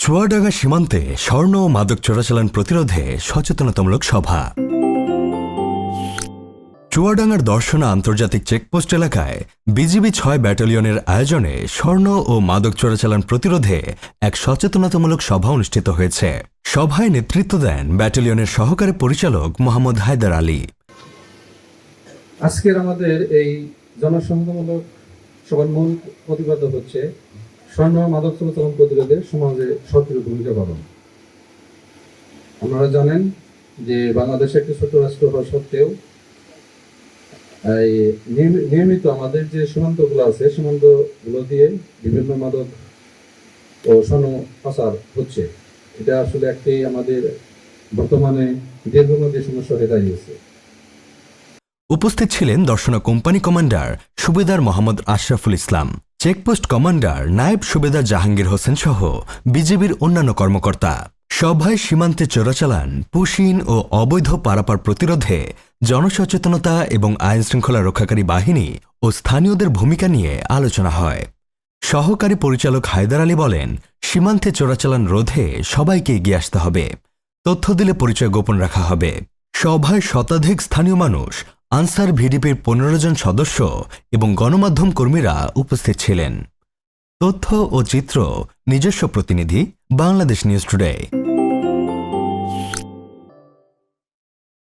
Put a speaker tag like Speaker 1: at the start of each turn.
Speaker 1: চুয়াডাঙ্গা সীমান্তে স্বর্ণ ও মাদক চোরাচালান প্রতিরোধে সচেতনতামূলক সভা। চুয়াডাঙ্গার দর্শনা আন্তর্জাতিক চেকপোস্ট এলাকায় বিজিবি ৬ ব্যাটালিয়নের আয়োজনে স্বর্ণ ও মাদক চোরাচালান প্রতিরোধে এক সচেতনতামূলক সভা অনুষ্ঠিত হয়েছে। সভায় নেতৃত্ব দেন ব্যাটালিয়নের সহকারী পরিচালক মোহাম্মদ হায়দার আলী।
Speaker 2: আজকের আমাদের এই জনসংযোগমূলক সভার মূল প্রতিপাদ্য হচ্ছে স্বর্ণ মাদক চোরাচালান প্রতিরোধে সমাজে সক্রিয় ভূমিকা পালন। আপনারা জানেন যে বাংলাদেশ একটি ছোট রাষ্ট্র হওয়া সত্ত্বেও নিয়মিত আমাদের যে সীমান্তগুলো আছে সীমান্তগুলো দিয়ে বিভিন্ন মাদক ও স্বর্ণ পাচার হচ্ছে। এটা আসলে একটি আমাদের বর্তমানে দীর্ঘমেয়াদী সমস্যা হয়ে দাঁড়িয়েছে।
Speaker 1: উপস্থিত ছিলেন দর্শনা কোম্পানি কমান্ডার সুবেদার মোহাম্মদ আশরাফুল ইসলাম, চেকপোস্ট কমান্ডার নায়েব সুবেদার জাহাঙ্গীর হোসেন সহ বিজিবির অন্যান্য কর্মকর্তা। সভায় সীমান্তে চোরাচালান, পুশিন ও অবৈধ পারাপার প্রতিরোধে জনসচেতনতা এবং আইন শৃঙ্খলা রক্ষাকারী বাহিনী ও স্থানীয়দের ভূমিকা নিয়ে আলোচনা হয়। সহকারী পরিচালক হায়দার আলী বলেন, সীমান্তে চোরাচালান রোধে সবাইকে এগিয়ে আসতে হবে। তথ্য দিলে পরিচয় গোপন রাখা হবে। সভায় শতাধিক স্থানীয় মানুষ, আনসার ভিডিপির ১৫ জন সদস্য এবং গণমাধ্যম কর্মীরা উপস্থিত ছিলেন। তথ্য ও চিত্র নিজস্ব প্রতিনিধি, বাংলাদেশ নিউজ টুডে।